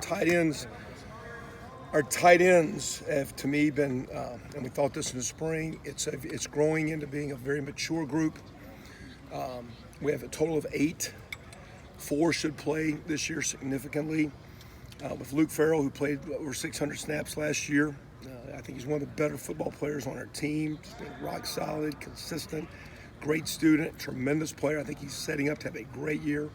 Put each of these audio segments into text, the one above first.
tight ends. Our tight ends have, to me, been, and we thought this in the spring, it's growing into being a very mature group. We have a total of 8. 4 should play this year significantly. With Luke Farrell, who played over 600 snaps last year. I think he's one of the better football players on our team. Just being rock solid, consistent, great student, tremendous player. I think he's setting up to have a great year.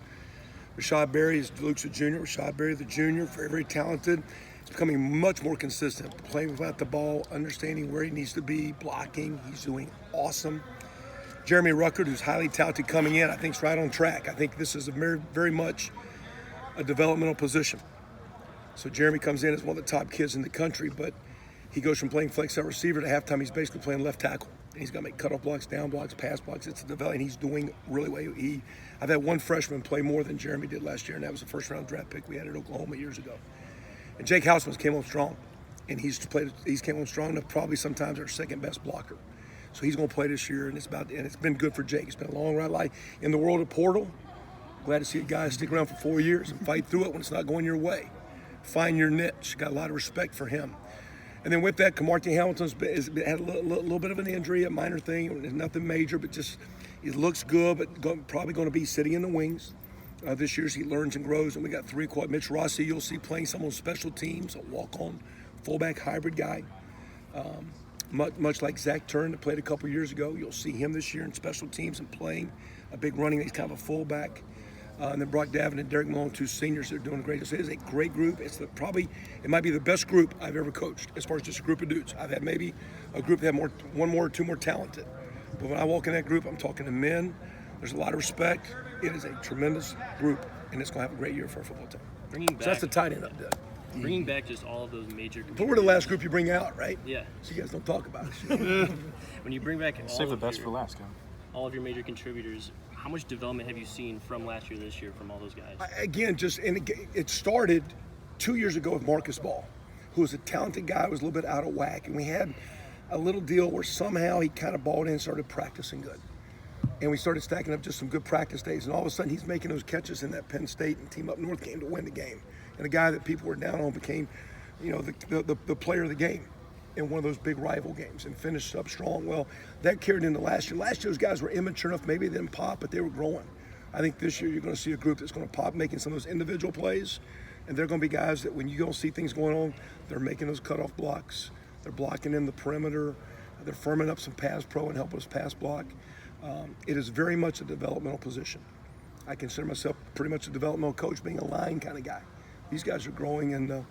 Rashad Berry is Luke's a junior. Rashad Berry, the junior, very, very talented. He's becoming much more consistent, playing without the ball, understanding where he needs to be, blocking. He's doing awesome. Jeremy Rucker, who's highly talented coming in, I think is right on track. I think this is very, very much a developmental position. So Jeremy comes in as one of the top kids in the country, but he goes from playing flex out receiver to halftime. He's basically playing left tackle. And he's got to make cutoff blocks, down blocks, pass blocks. It's a development. He's doing really well. I've had one freshman play more than Jeremy did last year, and that was the first-round draft pick we had at Oklahoma years ago. And Jake Hausman came on strong, and he's came on strong enough, probably sometimes our second-best blocker. So he's going to play this year, and it's been good for Jake. It's been a long ride. Like in the world of portal, glad to see a guy stick around for 4 years and fight through it when it's not going your way. Find your niche. Got a lot of respect for him. And then with that, Kamarty Hamilton's had a little bit of an injury, a minor thing, nothing major, but just it looks good, but probably going to be sitting in the wings this year as he learns and grows. And we got 3 quad. Mitch Rossi, you'll see playing some on special teams, a walk-on fullback hybrid guy. Much like Zach Turn that played a couple years ago. You'll see him this year in special teams and playing a big running. He's kind of a fullback. And then Brock Davin and Derek Malone, 2 seniors, they're doing great. It is a great group. It might be the best group I've ever coached as far as just a group of dudes. I've had maybe a group that had one more or 2 more talented. But when I walk in that group, I'm talking to men. There's a lot of respect. It is a tremendous group, and it's going to have a great year for our football team. So that's the tight end update. Bringing back just all of those major. But we're the last group you bring out, right? Yeah. So you guys don't talk about it. When you bring back save the best for last, guy. All of your major contributors, how much development have you seen from last year to this year from all those guys? It started 2 years ago with Marcus Ball, who was a talented guy, was a little bit out of whack, and we had a little deal where somehow he kind of balled in and started practicing good. And we started stacking up just some good practice days, and all of a sudden he's making those catches in that Penn State and Team Up North game to win the game. And a guy that people were down on became, the player of the game in one of those big rival games and finished up strong. Well, that carried into last year. Last year, those guys were immature enough. Maybe they didn't pop, but they were growing. I think this year you're going to see a group that's going to pop, making some of those individual plays, and they're going to be guys that when you don't see things going on, they're making those cutoff blocks. They're blocking in the perimeter. They're firming up some pass pro and helping us pass block. It is very much a developmental position. I consider myself pretty much a developmental coach, being a line kind of guy. These guys are growing, and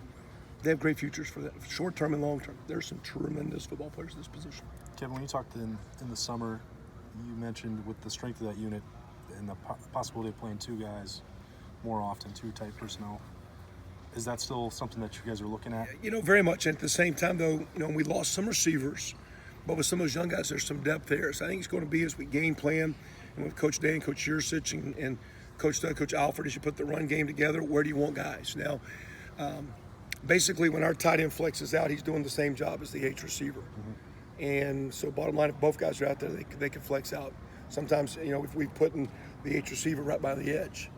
they have great futures for that, short term and long term. There's some tremendous football players in this position. Kevin, when you talked in the summer, you mentioned with the strength of that unit and the possibility of playing 2 guys more often, 2 tight personnel. Is that still something that you guys are looking at? Very much. And at the same time, though, we lost some receivers, but with some of those young guys, there's some depth there. So I think it's going to be as we game plan, and with Coach Dan, Coach Yursich, and Coach Doug, Coach Alfred, as you put the run game together, where do you want guys? Now, basically, when our tight end flexes out, he's doing the same job as the H receiver. Mm-hmm. And so bottom line, if both guys are out there, they can flex out. Sometimes, if we're putting the H receiver right by the edge,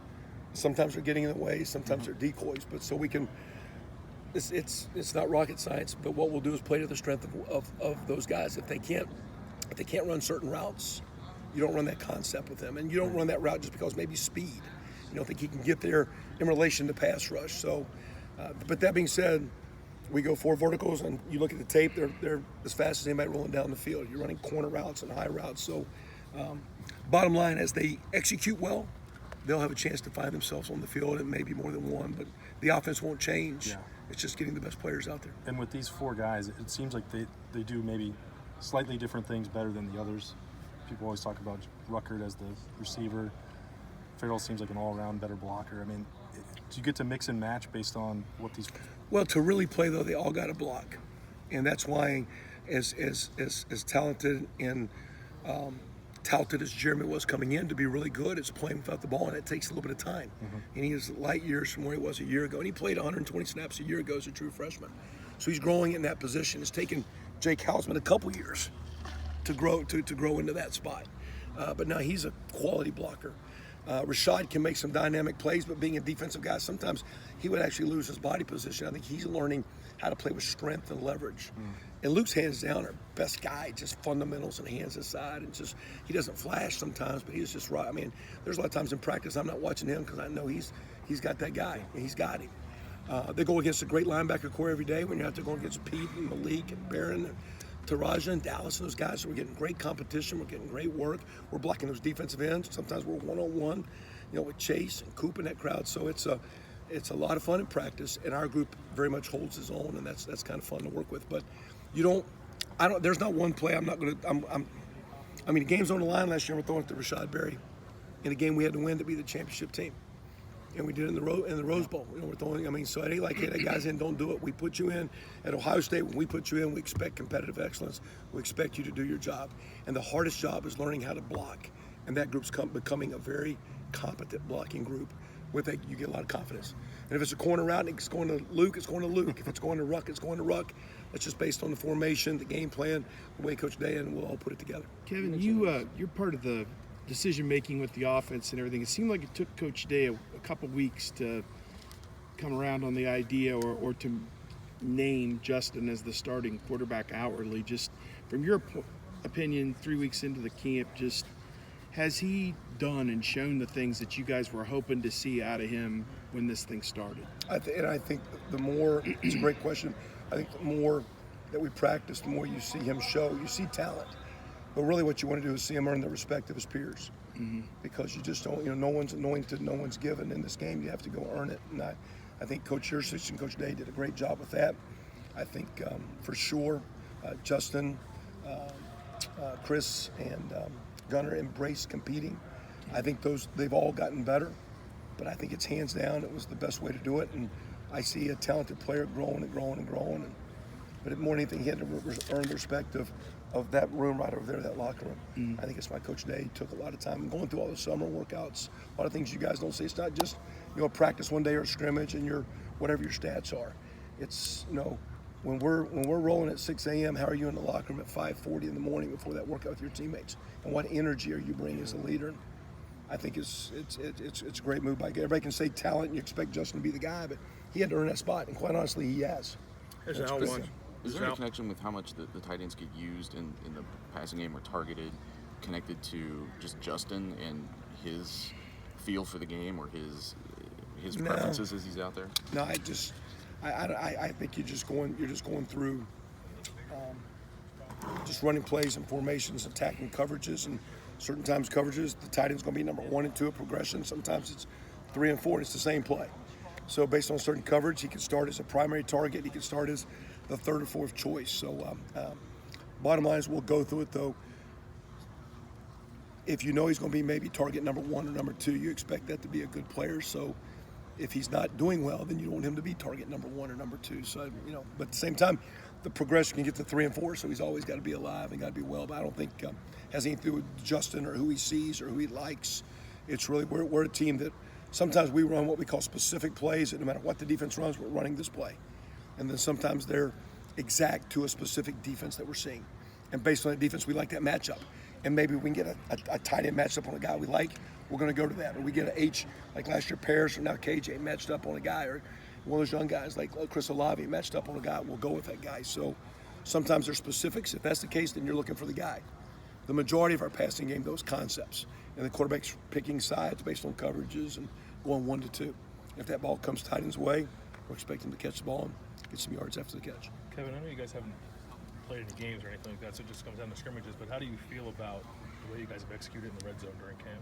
sometimes they're getting in the way, sometimes they're decoys. But so we can, it's not rocket science, but what we'll do is play to the strength of those guys. If they can't run certain routes, you don't run that concept with them. And you don't run that route just because maybe speed. You don't think he can get there in relation to pass rush. So, but that being said, we go 4 verticals, and you look at the tape, they're as fast as anybody rolling down the field. You're running corner routes and high routes. So, bottom line, as they execute well, they'll have a chance to find themselves on the field, and maybe more than one, but the offense won't change. Yeah. It's just getting the best players out there. And with these 4 guys, it seems like they do maybe slightly different things better than the others. People always talk about Rucker as the receiver. Farrell seems like an all-around better blocker. I mean, do you get to mix and match based on what these? Well, to really play, though, they all got to block, and that's why, as talented and touted as Jeremy was coming in, to be really good, it's playing without the ball, and it takes a little bit of time. Mm-hmm. And he is light years from where he was a year ago, and he played 120 snaps a year ago as a true freshman. So he's growing in that position. It's taken Jake Hausman a couple years to grow into that spot, but now he's a quality blocker. Rashad can make some dynamic plays, but being a defensive guy, sometimes he would actually lose his body position. I think he's learning how to play with strength and leverage. And Luke's hands down our best guy, just fundamentals and hands aside, and just he doesn't flash sometimes, but he's just right. I mean, there's a lot of times in practice I'm not watching him because I know he's got that guy, and he's got him. They go against a great linebacker core every day when you're out there going against Pete and Malik and Barron and Taraja and Dallas and those guys. So we're getting great competition. We're getting great work. We're blocking those defensive ends. Sometimes we're one-on-one, with Chase and Coop in that crowd. So it's a lot of fun in practice, and our group very much holds its own, and that's kind of fun to work with. But there's not one play the game's on the line last year. We're throwing it to Rashad Berry in a game we had to win to be the championship team. And we did it in the Rose Bowl. We're throwing. So it ain't like, hey, that guy's in, don't do it. We put you in. At Ohio State, when we put you in, we expect competitive excellence. We expect you to do your job. And the hardest job is learning how to block. And that group's becoming a very competent blocking group. With that, you get a lot of confidence. And if it's a corner route, it's going to Luke, it's going to Luke. If it's going to Ruck, it's going to Ruck. That's just based on the formation, the game plan, the way Coach Day, and we'll all put it together. Kevin, you're part of the decision-making with the offense and everything. It seemed like it took Coach Day a couple weeks to come around on the idea or to name Justin as the starting quarterback outwardly. Just from your opinion, 3 weeks into the camp, just has he done and shown the things that you guys were hoping to see out of him when this thing started? I think the more, it's a great question, I think the more that we practice, the more you see him show. You see talent. But really what you want to do is see him earn the respect of his peers. Because you just don't, no one's anointed, no one's given in this game. You have to go earn it. And I think Coach Yurcich and Coach Day did a great job with that. I think for sure Justin, Chris, and Gunner embraced competing. I think they've all gotten better. But I think it's hands down, it was the best way to do it. And I see a talented player growing and growing and growing. But more than anything, he had to earn the respect of that room right over there, that locker room. I think it's why Coach Day took a lot of time going through all the summer workouts, a lot of things you guys don't see. It's not just practice one day or scrimmage and your whatever your stats are. It's when we're rolling at 6 a.m., how are you in the locker room at 5:40 in the morning before that workout with your teammates? And what energy are you bringing as a leader? I think it's a great move by everybody. Can say talent and you expect Justin to be the guy, but he had to earn that spot, and quite honestly, he has. Is there a connection with how much the tight ends get used in the passing game or targeted, connected to just Justin and his feel for the game or his preferences as he's out there? No, I think you're just going through just running plays and formations, attacking coverages, and certain times coverages, the tight end's going to be number 1 and 2 of progression. Sometimes it's 3 and 4, and it's the same play. So based on certain coverage, he can start as a primary target. He can start as the 3rd or 4th choice. So bottom line is we'll go through it, though. If you know he's going to be maybe target number 1 or number 2, you expect that to be a good player. So if he's not doing well, then you don't want him to be target number 1 or number 2. So, but at the same time, the progression can get to 3 and 4, so he's always got to be alive and got to be well. But I don't think has anything to do with Justin or who he sees or who he likes. It's really, we're a team that sometimes we run what we call specific plays, and no matter what the defense runs, we're running this play. And then sometimes they're exact to a specific defense that we're seeing. And based on that defense, we like that matchup. And maybe we can get a tight end matched up on a guy we like, we're going to go to that. Or we get an H, like last year, Paris, or now KJ matched up on a guy, or one of those young guys like Chris Olave matched up on a guy, we'll go with that guy. So sometimes there's specifics. If that's the case, then you're looking for the guy. The majority of our passing game, those concepts. And the quarterback's picking sides based on coverages and going 1 to 2. If that ball comes tight end's way, we're expecting him to catch the ball and get some yards after the catch. Kevin, I know you guys haven't played any games or anything like that, so it just comes down to scrimmages, but how do you feel about the way you guys have executed in the red zone during camp?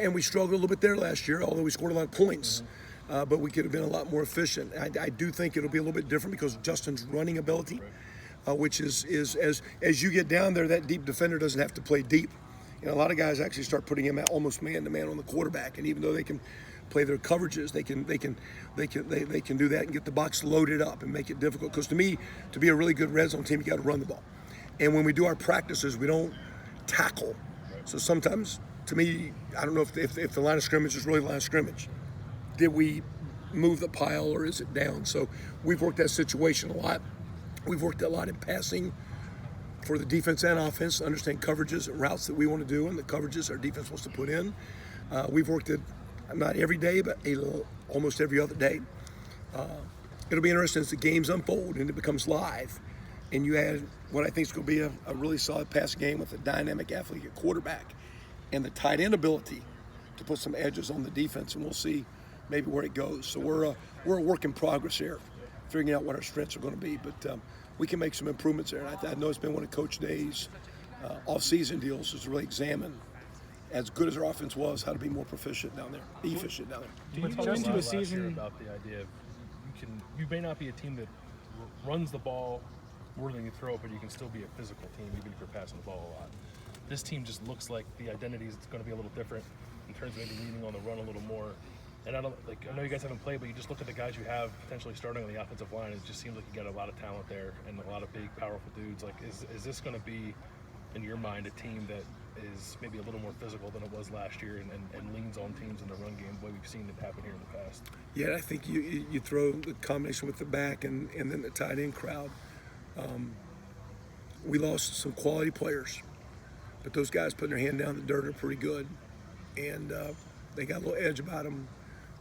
And we struggled a little bit there last year, although we scored a lot of points. But we could have been a lot more efficient. I do think it'll be a little bit different because Justin's running ability, which is as you get down there, that deep defender doesn't have to play deep. A lot of guys actually start putting him almost man-to-man on the quarterback, and even though they can play their coverages, they can do that and get the box loaded up and make it difficult. Because to me, to be a really good red zone team, you got to run the ball. And when we do our practices, we don't tackle. So sometimes, to me, I don't know if the line of scrimmage is really the line of scrimmage. Did we move the pile or is it down? So we've worked that situation a lot. We've worked a lot in passing for the defense and offense to understand coverages and routes that we want to do and the coverages our defense wants to put in. We've worked it not every day, but almost every other day. It'll be interesting as the games unfold and it becomes live, and you add what I think is going to be a really solid passing game with a dynamic athlete at quarterback and the tight end ability to put some edges on the defense, and we'll see maybe where it goes. So we're a work in progress here, figuring out what our strengths are going to be, but we can make some improvements there. And I know it's been one of Coach Day's off-season deals is to really examine, as good as our offense was, how to be more proficient down there, be efficient down there. Do you go into a season about the idea of you may not be a team that runs the ball more than you throw it, but you can still be a physical team even if you're passing the ball a lot. This team just looks like the identity is going to be a little different in terms of maybe leaning on the run a little more. And I know you guys haven't played, but you just look at the guys you have potentially starting on the offensive line. It just seems like you got a lot of talent there and a lot of big, powerful dudes. Like, is this going to be, in your mind, a team that is maybe a little more physical than it was last year and leans on teams in the run game the way we've seen it happen here in the past? Yeah, I think you throw the combination with the back and then the tight end crowd. We lost some quality players, but those guys putting their hand down in the dirt are pretty good, and they got a little edge about them.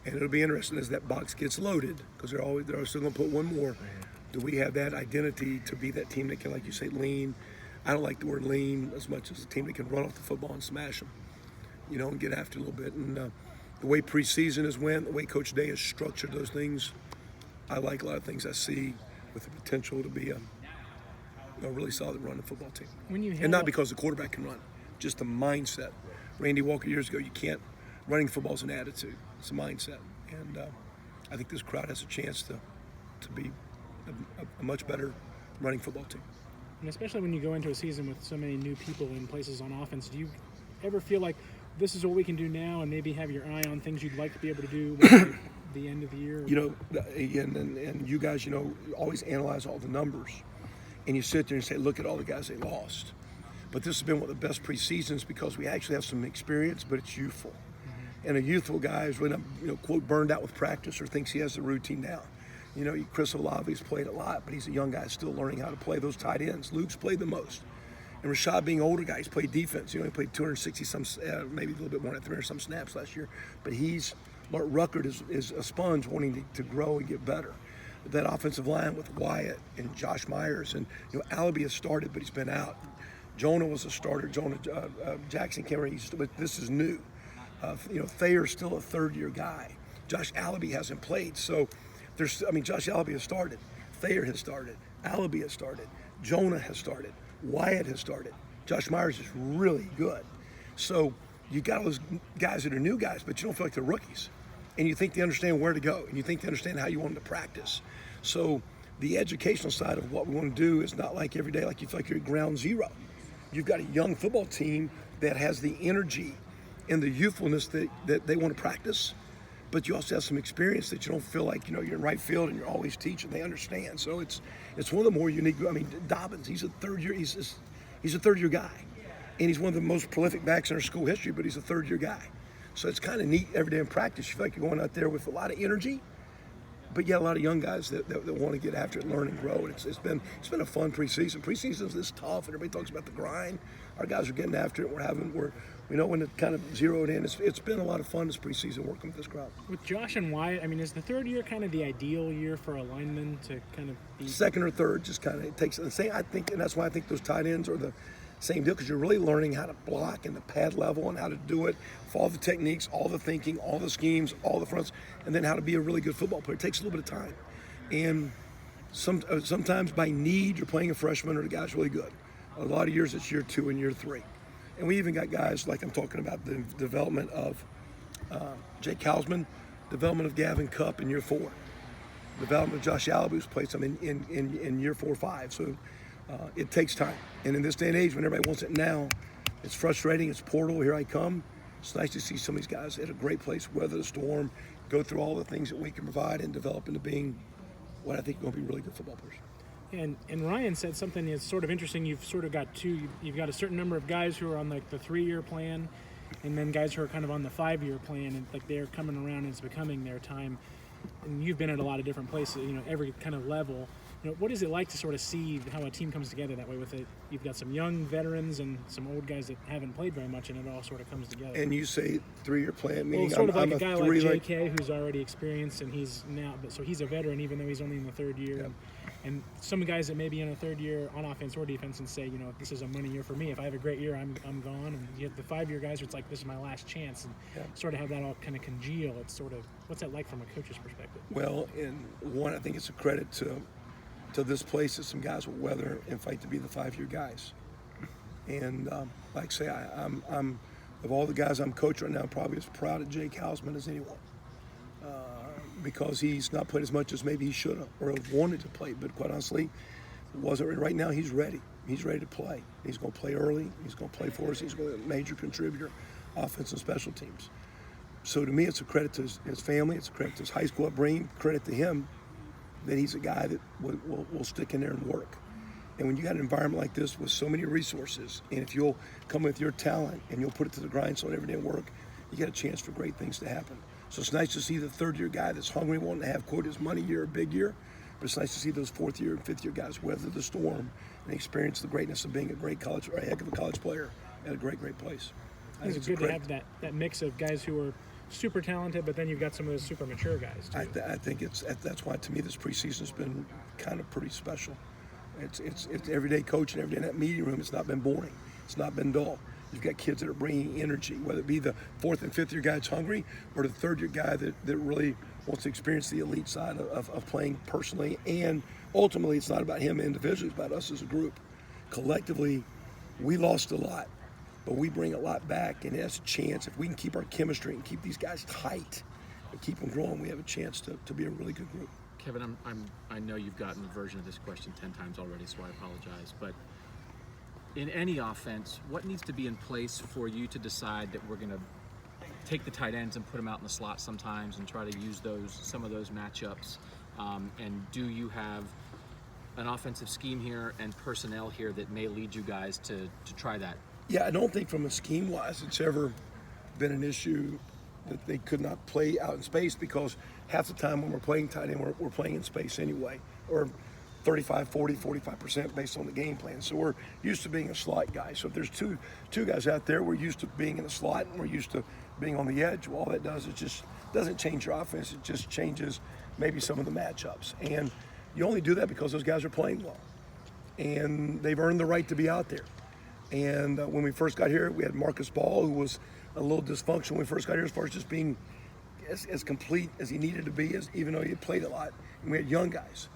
And it'll be interesting as that box gets loaded, because they're still going to put one more. Do we have that identity to be that team that can, like you say, lean? I don't like the word lean as much as a team that can run off the football and smash them, and get after it a little bit. And the way preseason has went, the way Coach Day has structured those things, I like a lot of things I see with the potential to be a really solid running football team. And not because the quarterback can run, just the mindset. Randy Walker years ago, running football is an attitude. It's a mindset. And I think this crowd has a chance to be a much better running football team. And especially when you go into a season with so many new people in places on offense, do you ever feel like this is what we can do now and maybe have your eye on things you'd like to be able to do at the end of the year? And you guys, always analyze all the numbers. And you sit there and say, look at all the guys they lost. But this has been one of the best preseasons because we actually have some experience, but it's youthful. Mm-hmm. And a youthful guy is really not, quote, burned out with practice or thinks he has the routine down. Chris Olave's played a lot, but he's a young guy still learning how to play those tight ends. Luke's played the most. And Rashad being an older guy, he's played defense. He played 260 some, maybe a little bit more than 300 some snaps last year. But Rucker is a sponge wanting to grow and get better. That offensive line with Wyatt and Josh Myers, and Alabi has started, but he's been out. Jonah was a starter. Jackson came, but this is new. Thayer's still a third-year guy. Josh Alabi hasn't played, so Josh Alabi has started. Thayer has started. Alabi has started. Jonah has started. Wyatt has started. Josh Myers is really good. So you got all those guys that are new guys, but you don't feel like they're rookies. And you think they understand where to go, and you think they understand how you want them to practice. So the educational side of what we want to do is not like every day, like you feel like you're at ground zero. You've got a young football team that has the energy and the youthfulness that they want to practice, but you also have some experience that you don't feel like you're in right field and you're always teaching. They understand. So it's one of the more unique. Dobbins, he's a third year. He's a third year guy, and he's one of the most prolific backs in our school history. But he's a third year guy. So it's kind of neat every day in practice. You feel like you're going out there with a lot of energy, but a lot of young guys that want to get after it, learn and grow. And it's been a fun preseason. Preseason's this tough, and everybody talks about the grind. Our guys are getting after it. We know when to kind of zero it in. It's been a lot of fun this preseason working with this crowd. With Josh and Wyatt, is the third year kind of the ideal year for a lineman to kind of be? Second or third just kind of takes the same. I think, and that's why I think those tight ends are the same deal, because you're really learning how to block in the pad level and how to do it, follow the techniques, all the thinking, all the schemes, all the fronts, and then how to be a really good football player. It takes a little bit of time. And sometimes by need, you're playing a freshman or the guy's really good. A lot of years it's year 2 and year 3. And we even got guys like I'm talking about the development of Jake Hausman, development of Gavin Cupp in year 4, development of Josh Alabi, who's played some in year 4 or 5. So it takes time. And in this day and age, when everybody wants it now, it's frustrating. It's portal, here I come. It's nice to see some of these guys at a great place, weather the storm, go through all the things that we can provide and develop into being what I think are going to be really good football players. And Ryan said something that's sort of interesting. You've sort of got you've got a certain number of guys who are on like the 3-year plan, and then guys who are kind of on the 5-year plan, and like they're coming around and it's becoming their time. And you've been at a lot of different places, every kind of level. what is it like to sort of see how a team comes together that way? With it, you've got some young veterans and some old guys that haven't played very much, and it all sort of comes together. And you say 3-year plan, meaning Well, sort of like I'm a guy like three, J.K., who's already experienced, and he's now, so he's a veteran, even though he's only in the third year. Yep. And some guys that may be in a third year on offense or defense and say, this is a money year for me. If I have a great year, I'm gone. And you have the 5-year guys where it's like, this is my last chance, and sort of have that all kind of congeal. It's sort of, what's that like from a coach's perspective? Well, in one, I think it's a credit to this place that some guys will weather and fight to be the 5-year guys. And like I say, I'm of all the guys I'm coaching right now, I'm probably as proud of Jake Hausman as anyone. Because he's not played as much as maybe he should have or have wanted to play. But quite honestly, wasn't right now. He's ready. He's ready to play. He's going to play early. He's going to play for us. He's going to be a major contributor, offense and special teams. So to me, it's a credit to his family. It's a credit to his high school upbringing. Credit to him that he's a guy that will stick in there and work. And when you got an environment like this with so many resources, and if you'll come with your talent and you'll put it to the grindstone every day and work, you get a chance for great things to happen. So it's nice to see the 3rd-year guy that's hungry, wanting to have, quote, his money year, a big year. But it's nice to see those 4th-year and 5th-year guys weather the storm and experience the greatness of being a great college, or a heck of a college player at a great place. I think it's good to have that mix of guys who are super talented, but then you've got some of those super mature guys too. I think that's why, to me, this preseason's been kind of pretty special. It's everyday coaching, every day in that meeting room. It's not been boring. It's not been dull. You've got kids that are bringing energy, whether it be the 4th and 5th-year guy that's hungry or the 3rd-year guy that really wants to experience the elite side of playing personally. And ultimately, it's not about him individually, it's about us as a group. Collectively, we lost a lot, but we bring a lot back, and that's a chance. If we can keep our chemistry and keep these guys tight and keep them growing, we have a chance to be a really good group. Kevin, I know you've gotten a version of this question 10 times already, so I apologize, but in any offense, what needs to be in place for you to decide that we're going to take the tight ends and put them out in the slot sometimes and try to use some of those matchups? And do you have an offensive scheme here and personnel here that may lead you guys to try that? Yeah, I don't think from a scheme-wise it's ever been an issue that they could not play out in space, because half the time when we're playing tight end, we're playing in space anyway, or 35, 40, 45% based on the game plan. So we're used to being a slot guy. So if there's two guys out there, we're used to being in the slot and we're used to being on the edge. Well, all that does is just doesn't change your offense. It just changes maybe some of the matchups. And you only do that because those guys are playing well. And they've earned the right to be out there. And when we first got here, we had Marcus Ball, who was a little dysfunctional when we first got here as far as just being as complete as he needed to be, even though he had played a lot. And we had young guys.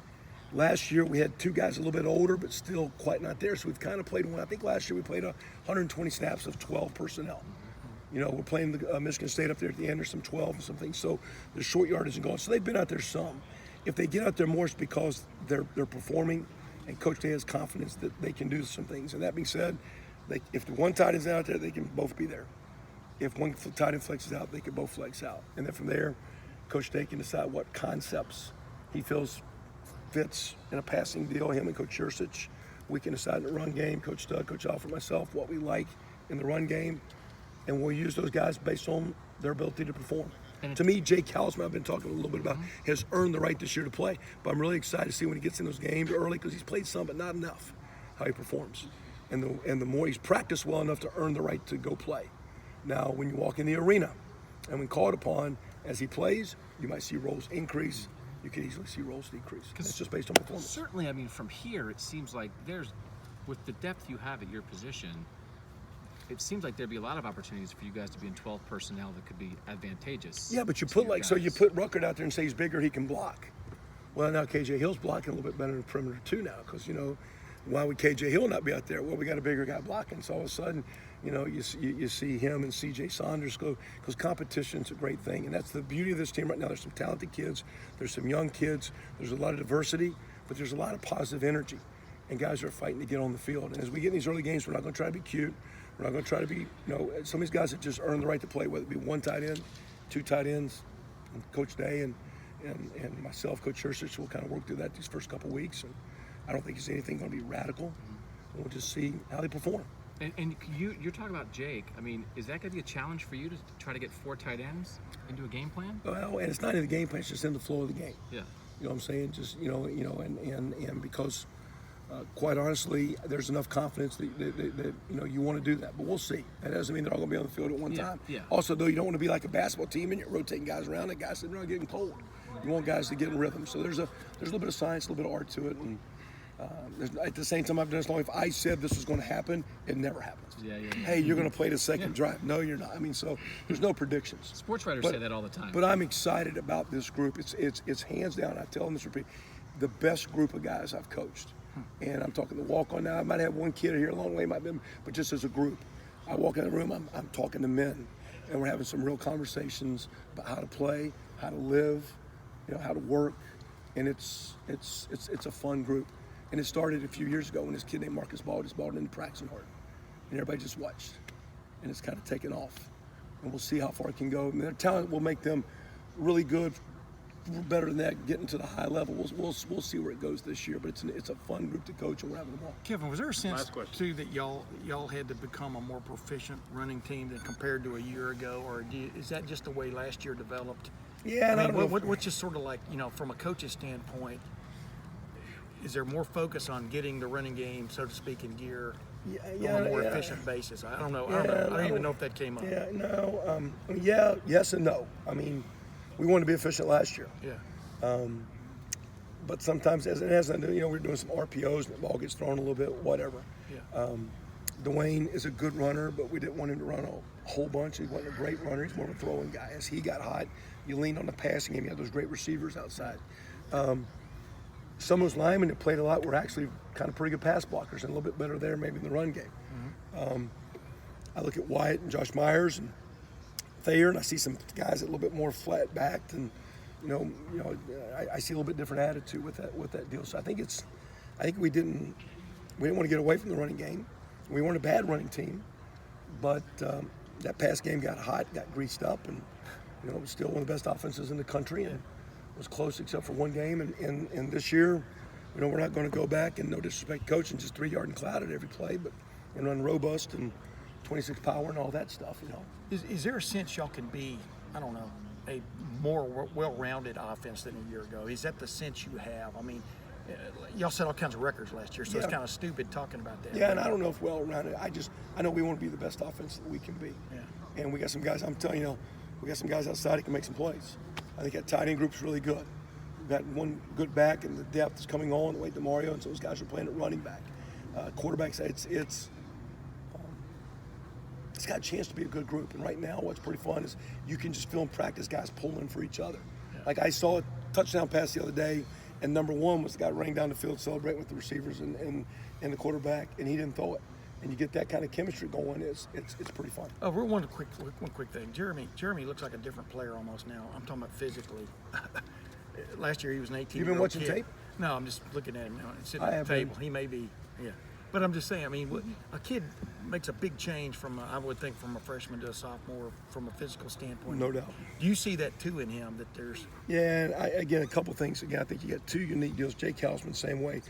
Last year, we had 2 guys a little bit older, but still quite not there. So we've kind of played one. I think last year we played 120 snaps of 12 personnel. We're playing the Michigan State up there at the end, or some 12 or something. So the short yardage isn't going. So they've been out there some. If they get out there more, it's because they're performing, and Coach Day has confidence that they can do some things. And that being said, if the one tight end's out there, they can both be there. If one tight end flexes out, they can both flex out. And then from there, Coach Day can decide what concepts he feels fits in a passing deal, him and Coach Yursich. We can decide in the run game, Coach Doug, Coach Alfred, myself, what we like in the run game, and we'll use those guys based on their ability to perform. To me, Jake Hausman, I've been talking a little bit about, has earned the right this year to play, but I'm really excited to see when he gets in those games early, because he's played some, but not enough, how he performs. And the more he's practiced well enough to earn the right to go play. Now, when you walk in the arena, and when called upon, as he plays, you might see roles increase. You could easily see roles decrease. It's just based on performance. Certainly, from here, it seems like with the depth you have at your position, it seems like there'd be a lot of opportunities for you guys to be in 12 personnel that could be advantageous. Yeah, but you put you put Rucker out there and say he's bigger, he can block. Well, now KJ Hill's blocking a little bit better in the perimeter too now, because why would KJ Hill not be out there? Well, we got a bigger guy blocking, so all of a sudden, you see him and CJ Saunders go, because competition's a great thing, and that's the beauty of this team right now. There's some talented kids, there's some young kids, there's a lot of diversity, but there's a lot of positive energy, and guys are fighting to get on the field. And as we get in these early games, we're not going to try to be cute. We're not going to try to be, some of these guys that just earn the right to play, whether it be one tight end, 2 tight ends, and Coach Day and myself, Coach Yursich, will kind of work through that these first couple weeks. And I don't think it's anything going to be radical. We'll just see how they perform. And you're talking about Jake. Is that going to be a challenge for you to try to get 4 tight ends into a game plan? Well, and it's not in the game plan, it's just in the flow of the game. Yeah. You know what I'm saying? Just and because quite honestly, there's enough confidence that you want to do that. But we'll see. That doesn't mean they're all going to be on the field at one time. Yeah. Also, though, you don't want to be like a basketball team and you're rotating guys around. And guys sitting around getting cold. You want guys to get in rhythm. So there's a little bit of science, a little bit of art to it. And at the same time, I've done this long. If I said this was going to happen, it never happens. Yeah. Hey, you're going to play the second drive. No, you're not. I mean, so there's no predictions. Sports writers say that all the time. But I'm excited about this group. It's hands down. I tell them this repeat, the best group of guys I've coached. And I'm talking the walk-on now. I might have one kid here a long way, but just as a group, I walk in the room. I'm talking to men, and we're having some real conversations about how to play, how to live, how to work, and it's a fun group. And it started a few years ago when this kid named Marcus Ball just bought into practicing hard, and everybody just watched, and it's kind of taken off. And we'll see how far it can go. And their talent will make them really good, better than that, getting to the high level. We'll see where it goes this year. But it's a fun group to coach, and we're having a ball. Kevin, was there a sense too that y'all had to become a more proficient running team than compared to a year ago, or is that just the way last year developed? Yeah, and I mean, what's just sort of like, from a coach's standpoint, is there more focus on getting the running game, so to speak, in gear on a more efficient basis? I don't know. I don't even know if that came up. Yeah, no. Yes and no. I mean, we wanted to be efficient last year. Yeah. But sometimes, as it has nothing to do, we're doing some RPOs and the ball gets thrown a little bit, whatever. Yeah. Dwayne is a good runner, but we didn't want him to run a whole bunch. He wasn't a great runner. He's more of a throwing guy. As he got hot, you leaned on the passing game. You had those great receivers outside. Some of those linemen that played a lot were actually kind of pretty good pass blockers and a little bit better there maybe in the run game. Mm-hmm. I look at Wyatt and Josh Myers and Thayer, and I see some guys a little bit more flat backed, and I see a little bit different attitude with that deal. So I think we didn't want to get away from the running game. We weren't a bad running team, but that pass game got hot, got greased up, and it was still one of the best offenses in the country, and was close except for one game. And this year, we're not going to go back, and no disrespect to coaching, just 3-yard and cloud at every play, but run robust and 26 power and all that stuff. Is there a sense y'all can be, I don't know, a more well-rounded offense than a year ago? Is that the sense you have? I mean, y'all set all kinds of records last year, so it's kind of stupid talking about that. Yeah, and I don't know if well-rounded. I know we want to be the best offense that we can be. Yeah. And we got some guys, I'm telling you, we got some guys outside that can make some plays. I think that tight end group's really good. We've got one good back, and the depth is coming on the way to Mario, and so those guys are playing at running back. Quarterbacks, it's got a chance to be a good group. And right now, what's pretty fun is you can just film practice guys pulling for each other. Yeah. Like I saw a touchdown pass the other day, and number one was the guy running down the field celebrating with the receivers and the quarterback, and he didn't throw it. And you get that kind of chemistry going, it's pretty fun. Oh, we're one quick thing. Jeremy looks like a different player almost now. I'm talking about physically. Last year he was an 18-year-old You've been watching kid. tape? No, I'm just looking at him now. Sitting at the table. He may be, yeah. But I'm just saying, I mean, a kid makes a big change I would think, from a freshman to a sophomore from a physical standpoint. No doubt. Do you see that too in him, that there's... Yeah, and again, a couple things. Again, I think you got two unique deals. Jake Hausman, same way.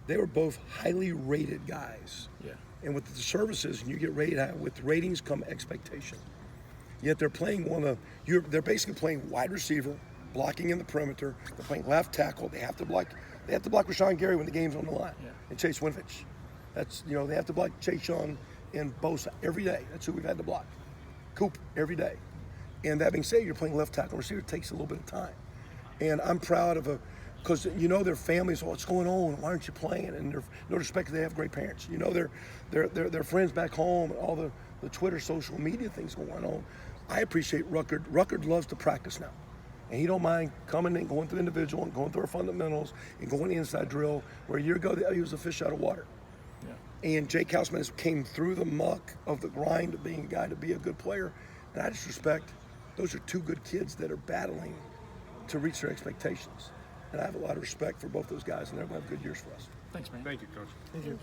They were both highly rated guys. Yeah. And with the services, and you get rated high, with ratings come expectation. Yet they're playing they're basically playing wide receiver, blocking in the perimeter. They're playing left tackle. They have to block Rashawn Gary when the game's on the line. Yeah. And Chase Winovich. That's, they have to block Chase Young and Bosa every day. That's who we've had to block. Coop every day. And that being said, you're playing left tackle receiver. It takes a little bit of time. And I'm proud of because their families, what's going on? Why aren't you playing? And no respect, they have great parents. Their friends back home, and all the Twitter, social media things going on. I appreciate Rucker. Rucker loves to practice now. And he don't mind coming and going through individual and going through our fundamentals and going inside drill, where a year ago he was a fish out of water. Yeah. And Jake Hausman came through the muck of the grind of being a guy to be a good player. And I just respect, those are two good kids that are battling to reach their expectations. And I have a lot of respect for both those guys, and they're going to have good years for us. Thanks, man. Thank you, Coach. Thank you.